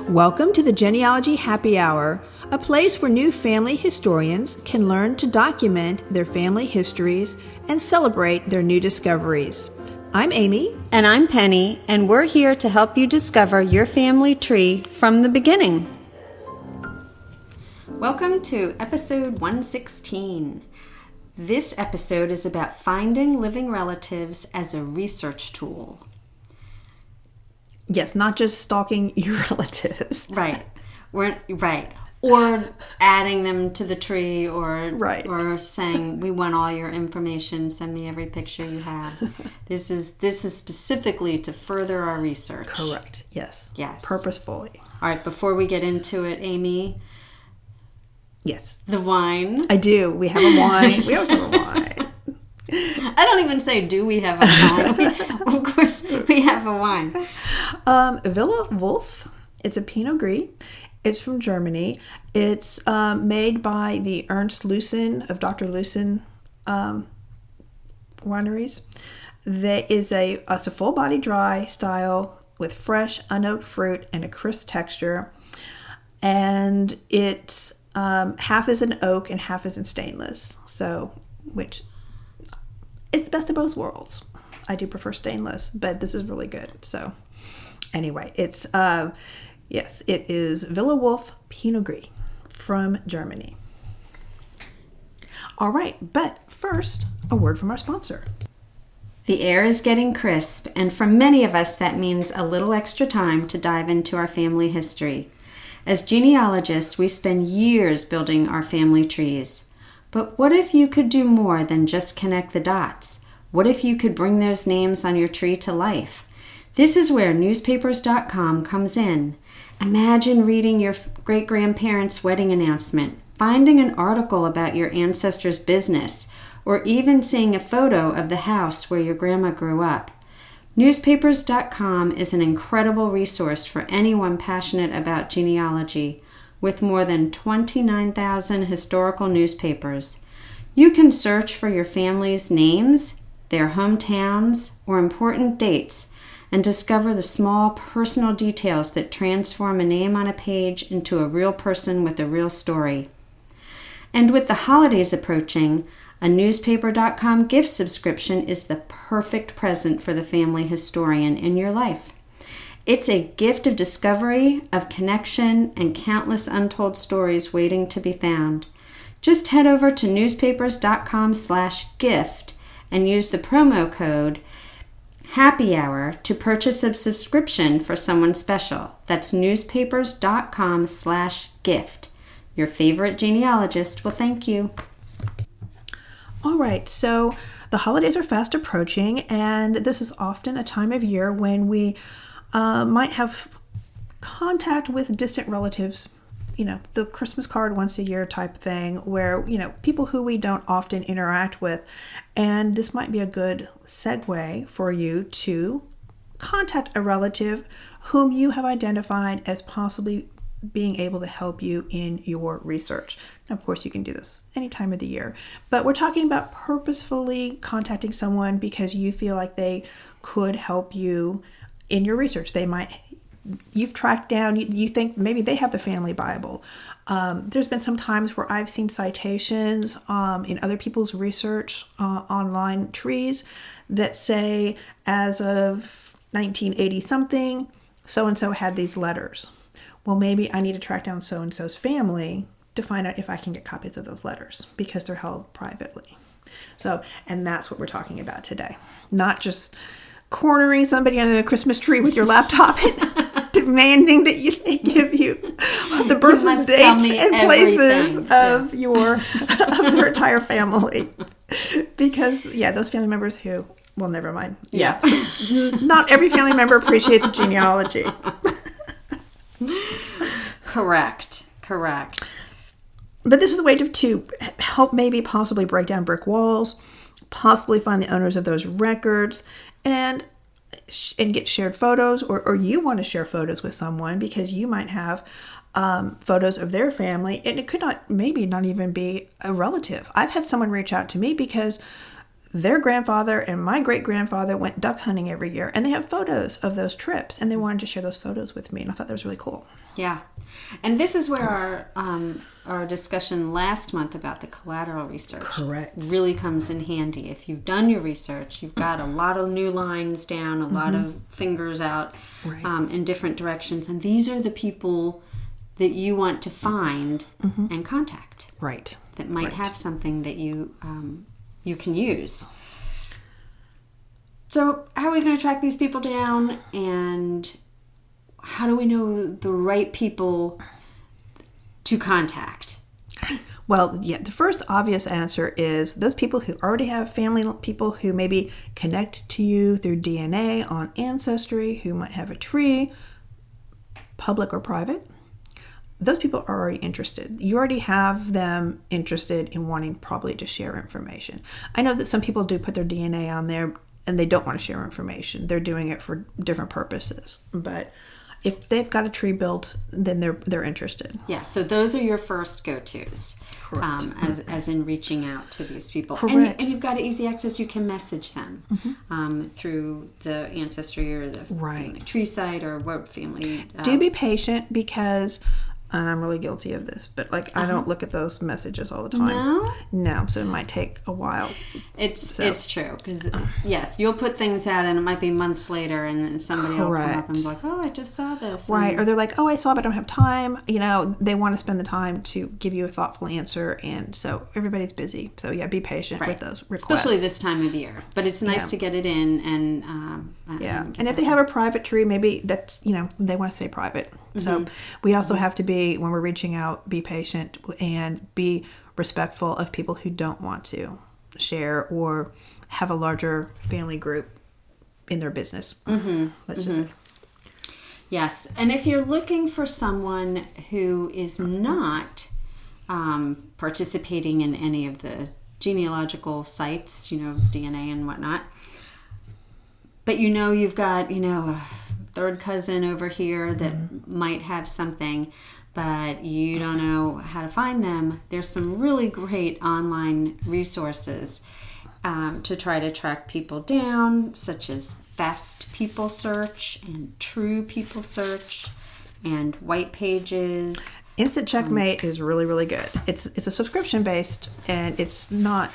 Welcome to the Genealogy Happy Hour, a place where new family historians can learn to document their family histories and celebrate their new discoveries. I'm Amy. And I'm Penny, and we're here to help you discover your family tree from the beginning. Welcome to episode 116. This episode is about finding living relatives as a research tool. Yes, not just stalking your relatives. Right. Right. Or adding them to the tree, or saying, we want all your information, send me every picture you have. This is specifically to further our research. Correct. Yes. Yes. Purposefully. All right, before we get into it, Amy. Yes. The wine. I do. We have a wine. We always have a wine. I don't even say, do we have a wine? Of course, we have a wine. Villa Wolf. It's a Pinot Gris. It's from Germany. It's made by the Ernst Lucen of Dr. Lucen wineries. It's a full body dry style with fresh, unoaked fruit and a crisp texture. And it's half is in oak and half is in stainless. Which it's the best of both worlds. I do prefer stainless, but this is really good. So anyway, it's yes, it is Villa Wolf Pinot Gris from Germany. All right, but first, a word from our sponsor. The air is getting crisp, and for many of us that means a little extra time to dive into our family history. As genealogists, we spend years building our family trees. But what if you could do more than just connect the dots? What if you could bring those names on your tree to life? This is where newspapers.com comes in. Imagine reading your great-grandparents' wedding announcement, finding an article about your ancestors' business, or even seeing a photo of the house where your grandma grew up. Newspapers.com is an incredible resource for anyone passionate about genealogy, with more than 29,000 historical newspapers. You can search for your family's names, their hometowns, or important dates, and discover the small personal details that transform a name on a page into a real person with a real story. And with the holidays approaching, a newspaper.com gift subscription is the perfect present for the family historian in your life. It's a gift of discovery, of connection, and countless untold stories waiting to be found. Just head over to newspapers.com/gift and use the promo code Happy Hour to purchase a subscription for someone special. That's newspapers.com/gift. Your favorite genealogist will thank you. All right, so the holidays are fast approaching, and this is often a time of year when we might have contact with distant relatives, the Christmas card once a year type thing, where, people who we don't often interact with. And this might be a good segue for you to contact a relative whom you have identified as possibly being able to help you in your research. Now, of course, you can do this any time of the year, but we're talking about purposefully contacting someone because you feel like they could help you in your research. You've tracked down, you think maybe they have the family Bible. There's been some times where I've seen citations in other people's research online trees that say, as of 1980 something, so-and-so had these letters. Well, maybe I need to track down so-and-so's family to find out if I can get copies of those letters because they're held privately. And that's what we're talking about today. Not just cornering somebody under the Christmas tree with your laptop and demanding that they give you the birth dates and places of their entire family. Because, those family members who, well, never mind. Yeah. Not every family member appreciates genealogy. Correct. But this is a way to help maybe possibly break down brick walls, possibly find the owners of those records, and get shared photos, or you want to share photos with someone because you might have photos of their family, and it could not even be a relative. I've had someone reach out to me because their grandfather and my great-grandfather went duck hunting every year, and they have photos of those trips, and they wanted to share those photos with me, and I thought that was really cool. Yeah. And this is where our discussion last month about the collateral research really comes in handy. If you've done your research, you've got a lot of new lines down, a lot of fingers out in different directions, and these are the people that you want to find and contact. Right. That might have something that you can use. So how are we going to track these people down, and how do we know the right people to contact? Well, yeah, the first obvious answer is those people who already have family, people who maybe connect to you through DNA on Ancestry, who might have a tree, public or private. Those people are already interested. You already have them interested in wanting probably to share information. I know that some people do put their DNA on there and they don't want to share information. They're doing it for different purposes. But if they've got a tree built, then they're interested. Yeah, so those are your first go-tos. Correct. As in reaching out to these people. Correct. And you've got easy access. You can message them through the Ancestry or the family tree site or what family. Do be patient, because... and I'm really guilty of this, but I don't look at those messages all the time. No, so it might take a while. It's true, because yes, you'll put things out and it might be months later, and somebody will come up and be like, "Oh, I just saw this." Right, or they're like, "Oh, I saw, but I don't have time." They want to spend the time to give you a thoughtful answer, and so everybody's busy. So yeah, be patient with those requests, especially this time of year. But it's nice to get it in, and and if they have a private tree, maybe that's they want to stay private. So we also have to be, when we're reaching out, be patient and be respectful of people who don't want to share or have a larger family group in their business. Let's just say. Yes, and if you're looking for someone who is not participating in any of the genealogical sites, DNA and whatnot, but you've got, a third cousin over here that might have something, but you don't know how to find them, there's some really great online resources to try to track people down, such as Best People Search and True People Search and White Pages. Instant Checkmate is really, really good. It's a subscription based, and it's not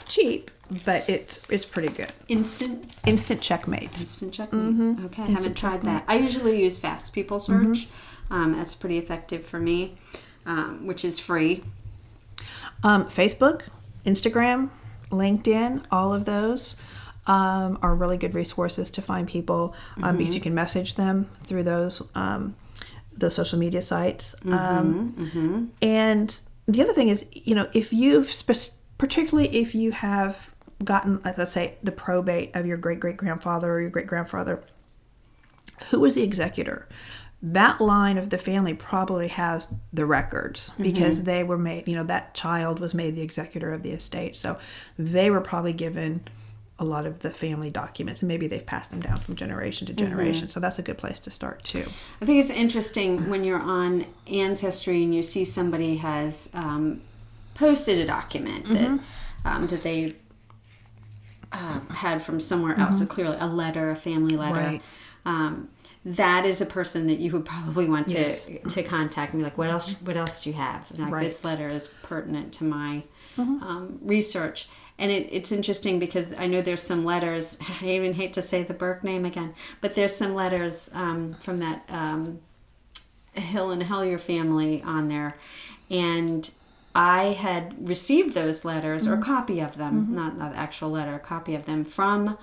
cheap, but it's pretty good. Instant Checkmate. Instant Checkmate. Okay, I haven't tried that. I usually use Fast People Search. That's pretty effective for me, which is free. Facebook, Instagram, LinkedIn, all of those are really good resources to find people because you can message them through those social media sites. And the other thing is, if you particularly if you have gotten, let's say, the probate of your great-great-grandfather or your great-grandfather, who was the executor? That line of the family probably has the records because they were made, that child was made the executor of the estate. So they were probably given a lot of the family documents, and maybe they've passed them down from generation to generation. So that's a good place to start too. I think it's interesting when you're on Ancestry and you see somebody has posted a document that they had from somewhere else, so clearly a letter, a family letter. Right. That is a person that you would probably want to contact and be like, what else do you have? And this letter is pertinent to my research. And it's interesting because I know there's some letters, I even hate to say the Burke name again, but there's some letters from that Hill and Hellier family on there. And I had received those letters, or a copy of them, not the actual letter, a copy of them from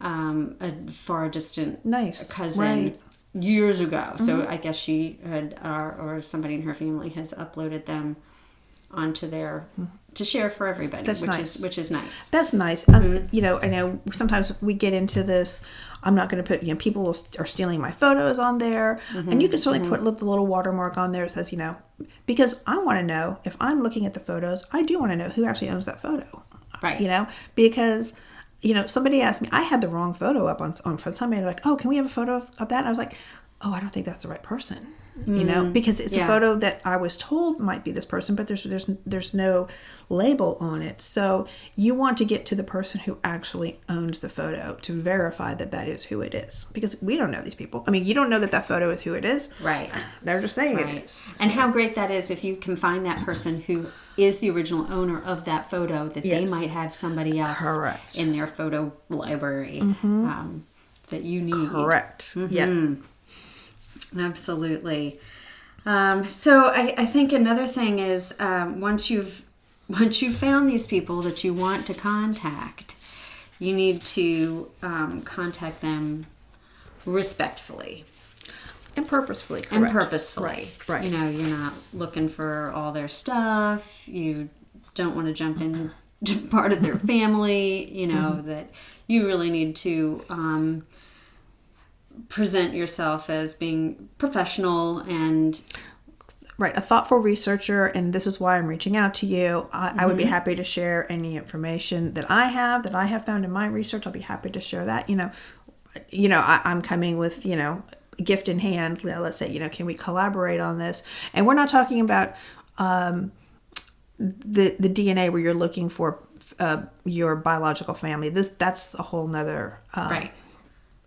a far distant cousin years ago. So I guess she had, or somebody in her family has uploaded them onto their to share for everybody, which is nice. That's nice. I know sometimes we get into this. I'm not going to put, people are stealing my photos on there, and you can certainly put the little watermark on there that says, because I want to know, if I'm looking at the photos, I do want to know who actually owns that photo, right? Because somebody asked me, I had the wrong photo up on somebody, like, oh, can we have a photo of that? And I was like, oh, I don't think that's the right person. you know, because it's a photo that I was told might be this person, but there's no label on it. So you want to get to the person who actually owns the photo to verify that that is who it is, because we don't know these people. I mean, you don't know that that photo is who it is. Right. They're just saying it is. And how great that is if you can find that person who is the original owner of that photo, that they might have somebody else in their photo library that you need. Correct. Yeah. Absolutely. So I think another thing is once you've found these people that you want to contact, you need to contact them respectfully. And purposefully, correct. And purposefully. Right. You know, you're not looking for all their stuff. You don't want to jump into part of their family. You know, that you really need to present yourself as being professional and... Right, a thoughtful researcher, and this is why I'm reaching out to you. I would be happy to share any information that I have found in my research. I'll be happy to share that. I'm coming with, gift in hand. Let's say, can we collaborate on this? And we're not talking about the DNA where you're looking for your biological family. That's a whole nother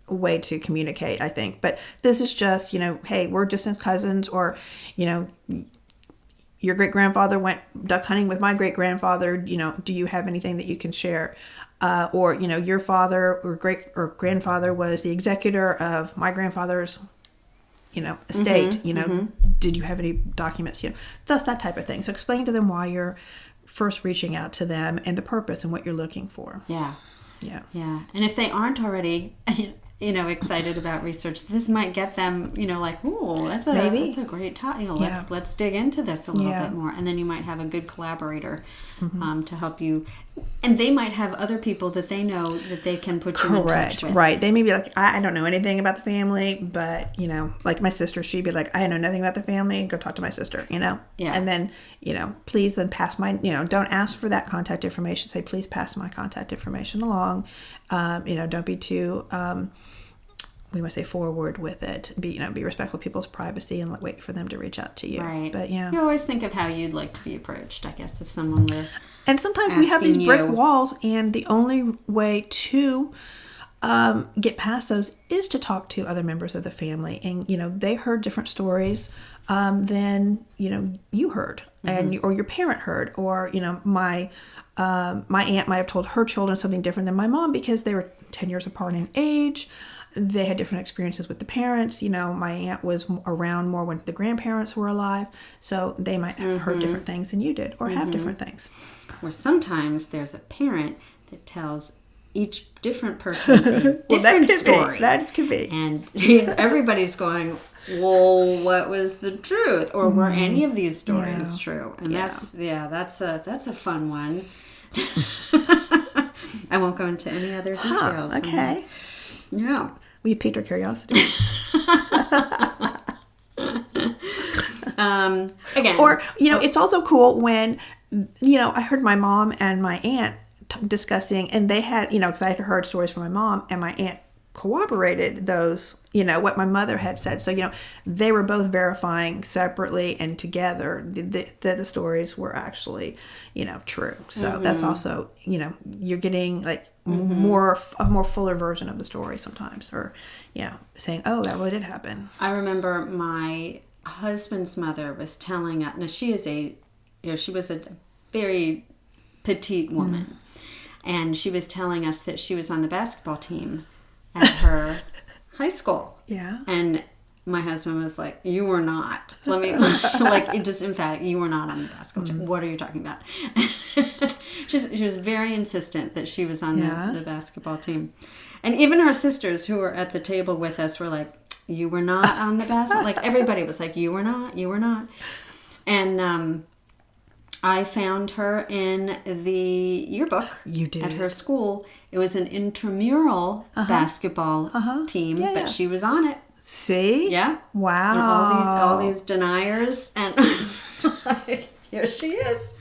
way to communicate, I think. But this is just, hey, we're distant cousins, or, your great-grandfather went duck hunting with my great-grandfather. Do you have anything that you can share? Or, your father or grandfather was the executor of my grandfather's, estate. Did you have any documents? That's that type of thing. So explain to them why you're first reaching out to them and the purpose and what you're looking for. Yeah. Yeah. Yeah. And if they aren't already, excited about research, this might get them, like, ooh, that's a great topic. Let's dig into this a little bit more. And then you might have a good collaborator to help you. And they might have other people that they know that they can put you in touch with. Right. They may be like, I don't know anything about the family, but, like my sister, she'd be like, I know nothing about the family. Go talk to my sister, Yeah. And then, please then pass my, don't ask for that contact information. Say, please pass my contact information along. Don't be too, we must say forward with it. Be respectful of people's privacy and wait for them to reach out to you. Right. But you always think of how you'd like to be approached, I guess, if someone were. And sometimes we have these brick walls, and the only way to get past those is to talk to other members of the family. And, they heard different stories than, you heard, or your parent heard, or, my aunt might have told her children something different than my mom because they were 10 years apart in age. They had different experiences with the parents. My aunt was around more when the grandparents were alive. So they might have heard different things than you did, or have different things. Or sometimes there's a parent that tells each different person a different story. That could be. And everybody's going, well, what was the truth? Or were any of these stories true? And that's a fun one. I won't go into any other details. Okay. Yeah. We piqued our curiosity. Again. Or, it's also cool when, I heard my mom and my aunt discussing, and they had, because I had heard stories from my mom, and my aunt corroborated those, what my mother had said. So, they were both verifying separately and together that the stories were actually, true. So that's also, you're getting like a more fuller version of the story sometimes, or, saying, oh, that really did happen. I remember my husband's mother was telling us, now she was a very petite woman, and she was telling us that she was on the basketball team at her high school. Yeah. And my husband was like, you were not. Let me, it just emphatic, you were not on the basketball team. What are you talking about? She was very insistent that she was on the basketball team. And even her sisters who were at the table with us were like, you were not on the basketball. Like, everybody was like, you were not. And I found her in the yearbook. You did. At her school. It was an intramural basketball team, but she was on it. See? Yeah. Wow. And all these deniers, and here she is.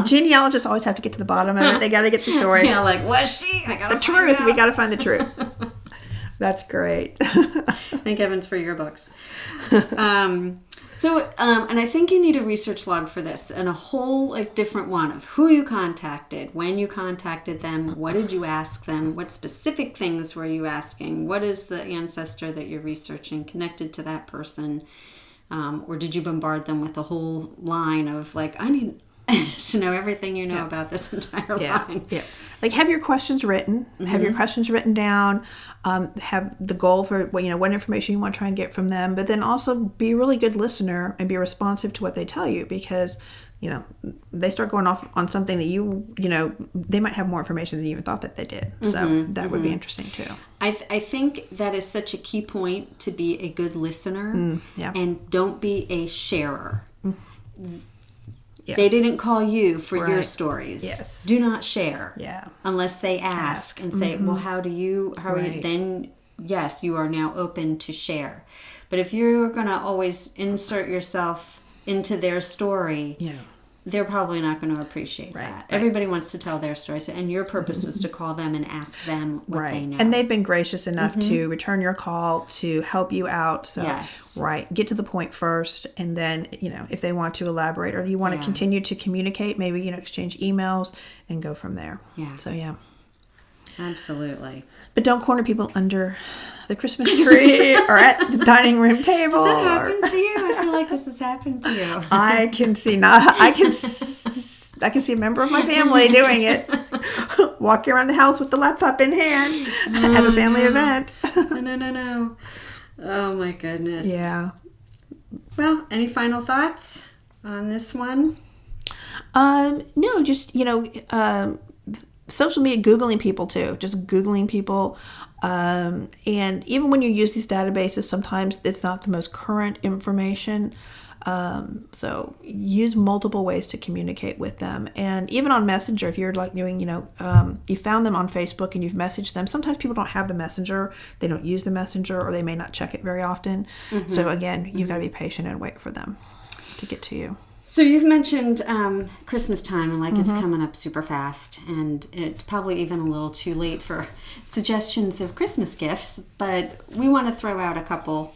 Genealogists always have to get to the bottom of it. They got to get the story. Yeah, like, was she? I got the truth. We got to find the truth. That's great. Thank heavens for your books. And I think you need a research log for this, and a whole different one of who you contacted, when you contacted them, what did you ask them, what specific things were you asking, what is the ancestor that you're researching connected to that person, or did you bombard them with a whole line of I need to know everything you know about this entire line. Yeah. Have your questions written. Have your questions written down. Have the goal for what information you want to try and get from them. But then also be a really good listener and be responsive to what they tell you, because they start going off on something that they might have more information than you even thought that they did. So that would be interesting too. I think that is such a key point, to be a good listener and don't be a sharer. Yeah. They didn't call you for your stories. Yes. Do not share. Yeah. Unless they ask and say, well, how are you, then yes, you are now open to share. But if you're going to always insert yourself into their story, they're probably not going to appreciate that. Right. Everybody wants to tell their stories, and your purpose was to call them and ask them what they know. And they've been gracious enough to return your call to help you out. So, get to the point first, and then, if they want to elaborate or you want to continue to communicate, maybe, exchange emails and go from there. Yeah. So, Absolutely. But don't corner people under the Christmas tree or at the dining room table. Has that happened to you? I feel like this has happened to you. I can see a member of my family doing it, walking around the house with the laptop in hand at a family event. No. Oh my goodness. Yeah. Well, any final thoughts on this one? No, just social media, Googling people too. Just Googling people. And even when you use these databases, sometimes it's not the most current information. So use multiple ways to communicate with them. And even on Messenger, if you're doing, you found them on Facebook and you've messaged them, sometimes people don't have the Messenger. They don't use the Messenger, or they may not check it very often. So again, you've got to be patient and wait for them to get to you. So you've mentioned Christmas time, and it's coming up super fast, and it's probably even a little too late for suggestions of Christmas gifts, but we want to throw out a couple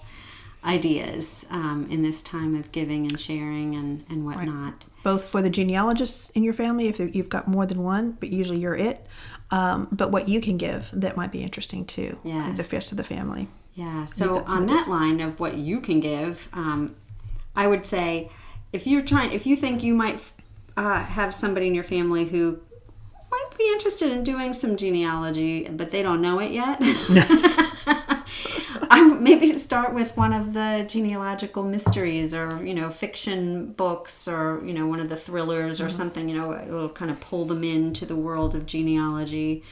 ideas in this time of giving and sharing and whatnot. Right. Both for the genealogists in your family, if you've got more than one, but usually you're it, but what you can give that might be interesting too, the rest of the family. Yeah, so on that line of what you can give, I would say, if you think you might have somebody in your family who might be interested in doing some genealogy, but they don't know it yet, I would maybe start with one of the genealogical mysteries, or fiction books, or one of the thrillers or something. It'll kind of pull them into the world of genealogy.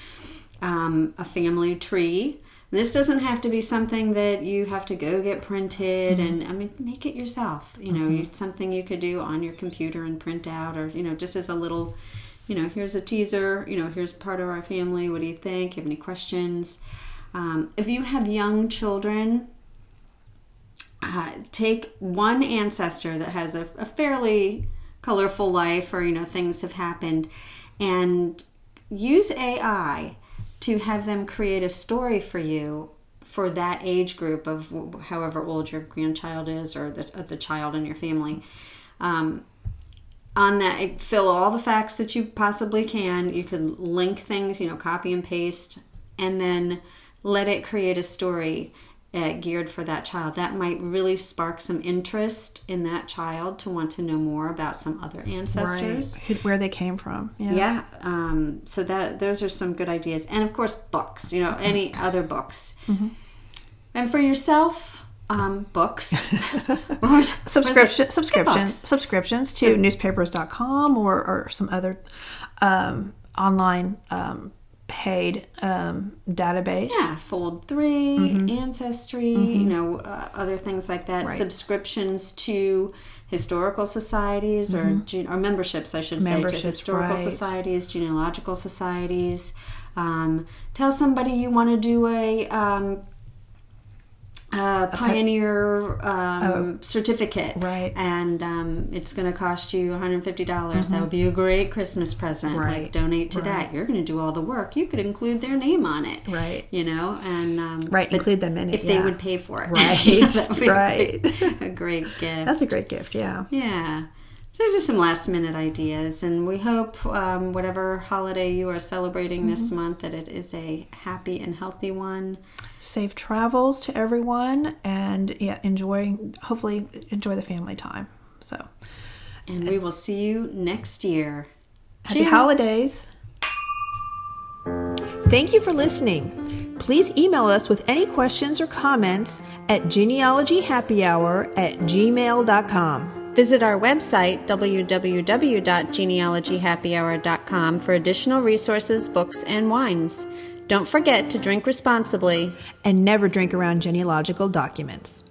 A family tree. This doesn't have to be something that you have to go get printed, and make it yourself. Something you could do on your computer and print out, or just as a little, here's a teaser. Here's part of our family. What do you think? Have any questions? If you have young children, take one ancestor that has a fairly colorful life, or things have happened, and use AI to have them create a story for you for that age group of however old your grandchild is, or the child in your family. On that, fill all the facts that you possibly can. You can link things, copy and paste, and then let it create a story geared for that child. That might really spark some interest in that child to want to know more about some other ancestors. Right. Where they came from. Yeah. So those are some good ideas. And of course, books, any other books. And for yourself, books. Subscriptions to newspapers.com or some other online paid database. Yeah, Fold 3, Ancestry, other things like that. Right. Subscriptions to historical societies or memberships, I should say, to historical societies, genealogical societies. Tell somebody you want to do Pioneer certificate. Right. And it's going to cost you $150. That would be a great Christmas present. Right. Like, donate to that. You're going to do all the work. You could include their name on it. Right. And right, include them in it. If they would pay for it. Right. That would be right. a great gift. That's a great gift, yeah. Yeah. So those are some last minute ideas, and we hope whatever holiday you are celebrating this month, that it is a happy and healthy one. Safe travels to everyone, and hopefully enjoy the family time. So, and we will see you next year. Happy holidays. Thank you for listening. Please email us with any questions or comments at genealogyhappyhour@gmail.com. Visit our website, www.genealogyhappyhour.com, for additional resources, books, and wines. Don't forget to drink responsibly. And never drink around genealogical documents.